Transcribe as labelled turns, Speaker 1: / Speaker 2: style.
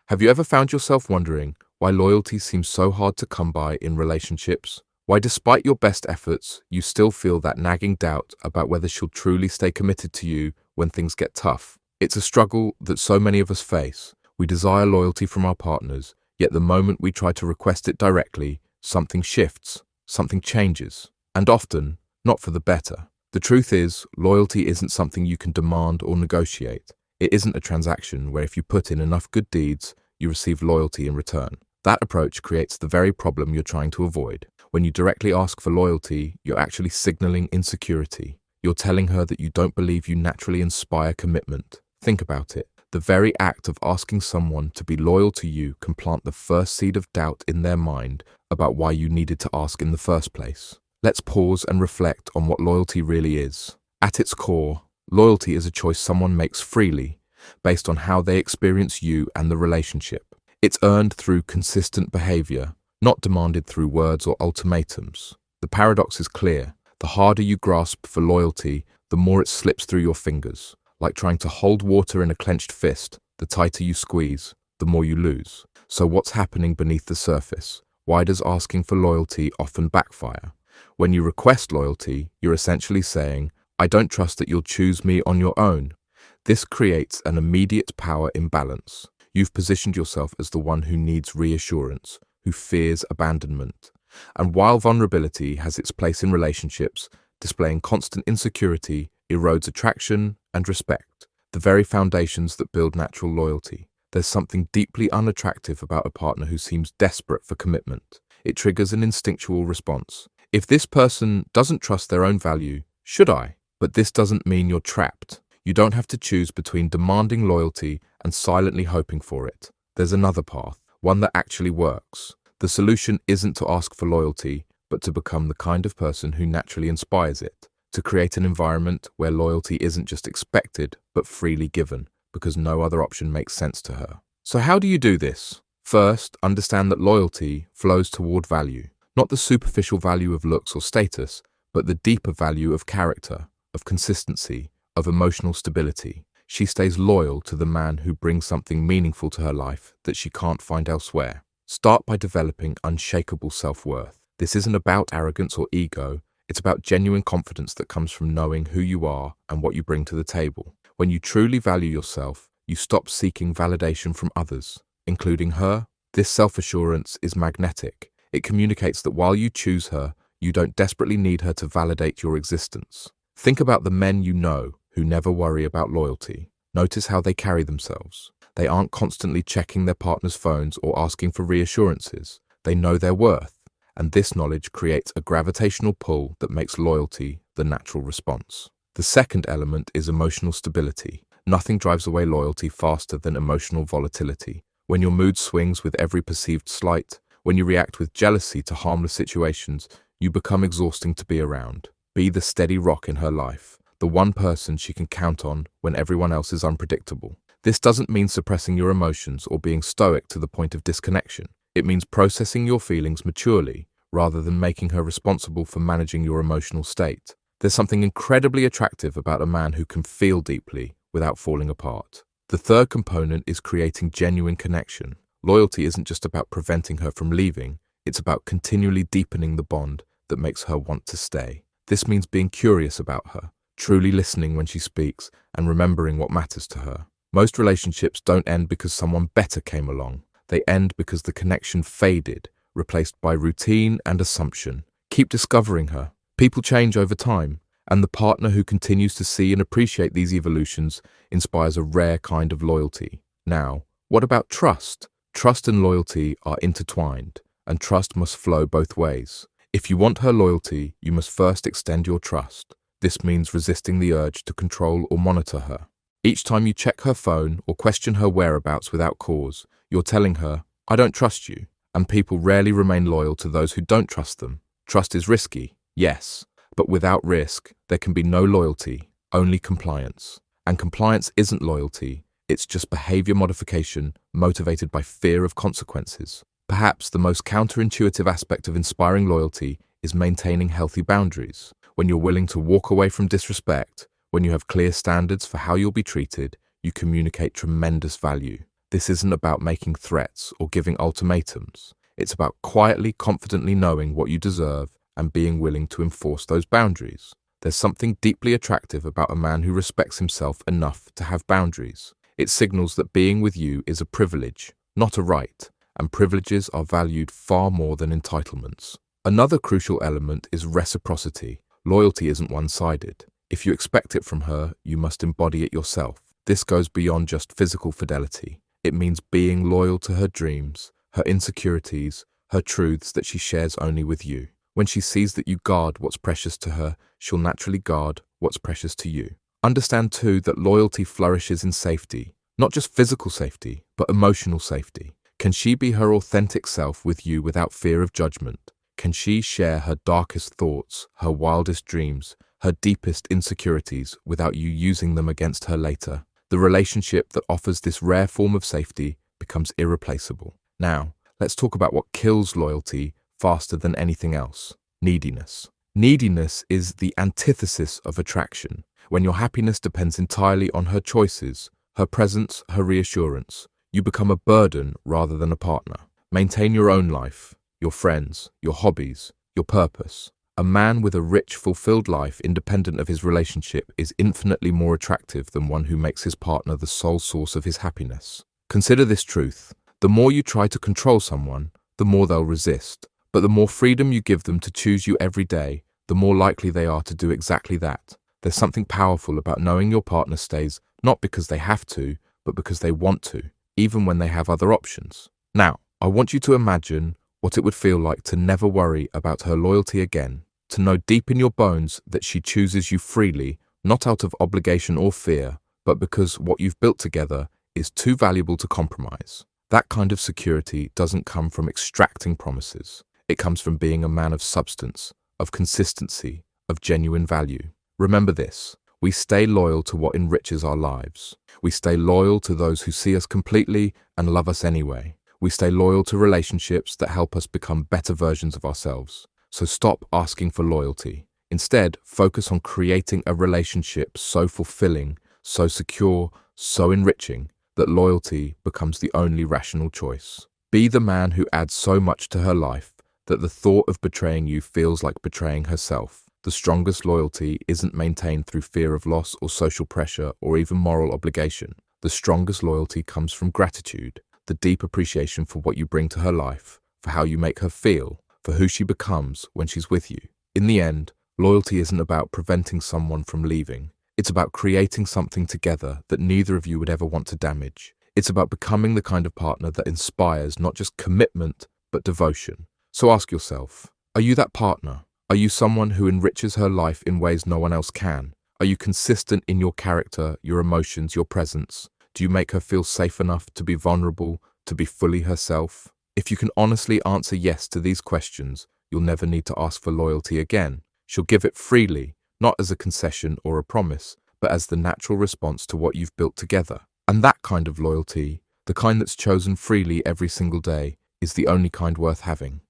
Speaker 1: Have you ever found yourself wondering why loyalty seems so hard to come by in relationships? Why, despite your best efforts, you still feel that nagging doubt about whether she'll truly stay committed to you when things get tough? It's a struggle that so many of us face. We desire loyalty from our partners, yet the moment we try to request it directly, something shifts, something changes, and often, not for the better. The truth is, loyalty isn't something you can demand or negotiate. It isn't a transaction where if you put in enough good deeds, you receive loyalty in return. That approach creates the very problem you're trying to avoid. When you directly ask for loyalty, you're actually signaling insecurity. You're telling her that you don't believe you naturally inspire commitment. Think about it. The very act of asking someone to be loyal to you can plant the first seed of doubt in their mind about why you needed to ask in the first place. Let's pause and reflect on what loyalty really is. At its core, loyalty is a choice someone makes freely, based on how they experience you and the relationship. It's earned through consistent behavior, not demanded through words or ultimatums. The paradox is clear. The harder you grasp for loyalty, the more it slips through your fingers. Like trying to hold water in a clenched fist, the tighter you squeeze, the more you lose. So what's happening beneath the surface? Why does asking for loyalty often backfire? When you request loyalty, you're essentially saying, "I don't trust that you'll choose me on your own." This creates an immediate power imbalance. You've positioned yourself as the one who needs reassurance, who fears abandonment. And while vulnerability has its place in relationships, displaying constant insecurity erodes attraction and respect, the very foundations that build natural loyalty. There's something deeply unattractive about a partner who seems desperate for commitment. It triggers an instinctual response. If this person doesn't trust their own value, should I? But this doesn't mean you're trapped. You don't have to choose between demanding loyalty and silently hoping for it. There's another path, one that actually works. The solution isn't to ask for loyalty, but to become the kind of person who naturally inspires it. To create an environment where loyalty isn't just expected, but freely given, because no other option makes sense to her. So how do you do this? First, understand that loyalty flows toward value. Not the superficial value of looks or status, but the deeper value of character, of consistency, of emotional stability. She stays loyal to the man who brings something meaningful to her life that she can't find elsewhere. Start by developing unshakable self-worth. This isn't about arrogance or ego. It's about genuine confidence that comes from knowing who you are and what you bring to the table. When you truly value yourself, you stop seeking validation from others, including her. This self-assurance is magnetic. It communicates that while you choose her, you don't desperately need her to validate your existence. Think about the men you know who never worry about loyalty. Notice how they carry themselves. They aren't constantly checking their partner's phones or asking for reassurances. They know their worth, and this knowledge creates a gravitational pull that makes loyalty the natural response. The second element is emotional stability. Nothing drives away loyalty faster than emotional volatility. When your mood swings with every perceived slight, when you react with jealousy to harmless situations, you become exhausting to be around. Be the steady rock in her life, the one person she can count on when everyone else is unpredictable. This doesn't mean suppressing your emotions or being stoic to the point of disconnection. It means processing your feelings maturely, rather than making her responsible for managing your emotional state. There's something incredibly attractive about a man who can feel deeply without falling apart. The third component is creating genuine connection. Loyalty isn't just about preventing her from leaving, it's about continually deepening the bond that makes her want to stay. This means being curious about her, truly listening when she speaks, and remembering what matters to her. Most relationships don't end because someone better came along. They end because the connection faded, replaced by routine and assumption. Keep discovering her. People change over time, and the partner who continues to see and appreciate these evolutions inspires a rare kind of loyalty. Now, what about trust? Trust and loyalty are intertwined, and trust must flow both ways. If you want her loyalty, you must first extend your trust. This means resisting the urge to control or monitor her. Each time you check her phone or question her whereabouts without cause, you're telling her, "I don't trust you." And people rarely remain loyal to those who don't trust them. Trust is risky, yes, but without risk, there can be no loyalty, only compliance. And compliance isn't loyalty, it's just behavior modification motivated by fear of consequences. Perhaps the most counterintuitive aspect of inspiring loyalty is maintaining healthy boundaries. When you're willing to walk away from disrespect, when you have clear standards for how you'll be treated, you communicate tremendous value. This isn't about making threats or giving ultimatums. It's about quietly, confidently knowing what you deserve and being willing to enforce those boundaries. There's something deeply attractive about a man who respects himself enough to have boundaries. It signals that being with you is a privilege, not a right, and privileges are valued far more than entitlements. Another crucial element is reciprocity. Loyalty isn't one-sided. If you expect it from her, you must embody it yourself. This goes beyond just physical fidelity. It means being loyal to her dreams, her insecurities, her truths that she shares only with you. When she sees that you guard what's precious to her, she'll naturally guard what's precious to you. Understand too that loyalty flourishes in safety, not just physical safety, but emotional safety. Can she be her authentic self with you without fear of judgment? Can she share her darkest thoughts, her wildest dreams, her deepest insecurities without you using them against her later? The relationship that offers this rare form of safety becomes irreplaceable. Now, let's talk about what kills loyalty faster than anything else: neediness. Neediness is the antithesis of attraction. When your happiness depends entirely on her choices, her presence, her reassurance, you become a burden rather than a partner. Maintain your own life, your friends, your hobbies, your purpose. A man with a rich, fulfilled life independent of his relationship is infinitely more attractive than one who makes his partner the sole source of his happiness. Consider this truth: the more you try to control someone, the more they'll resist. But the more freedom you give them to choose you every day, the more likely they are to do exactly that. There's something powerful about knowing your partner stays not because they have to, but because they want to, even when they have other options. Now, I want you to imagine what it would feel like to never worry about her loyalty again, to know deep in your bones that she chooses you freely, not out of obligation or fear, but because what you've built together is too valuable to compromise. That kind of security doesn't come from extracting promises. It comes from being a man of substance, of consistency, of genuine value. Remember this: we stay loyal to what enriches our lives. We stay loyal to those who see us completely and love us anyway. We stay loyal to relationships that help us become better versions of ourselves. So stop asking for loyalty. Instead, focus on creating a relationship so fulfilling, so secure, so enriching, that loyalty becomes the only rational choice. Be the man who adds so much to her life that the thought of betraying you feels like betraying herself. The strongest loyalty isn't maintained through fear of loss or social pressure or even moral obligation. The strongest loyalty comes from gratitude, the deep appreciation for what you bring to her life, for how you make her feel, for who she becomes when she's with you. In the end, loyalty isn't about preventing someone from leaving. It's about creating something together that neither of you would ever want to damage. It's about becoming the kind of partner that inspires not just commitment, but devotion. So ask yourself, are you that partner? Are you someone who enriches her life in ways no one else can? Are you consistent in your character, your emotions, your presence? Do you make her feel safe enough to be vulnerable, to be fully herself? If you can honestly answer yes to these questions, you'll never need to ask for loyalty again. She'll give it freely, not as a concession or a promise, but as the natural response to what you've built together. And that kind of loyalty, the kind that's chosen freely every single day, is the only kind worth having.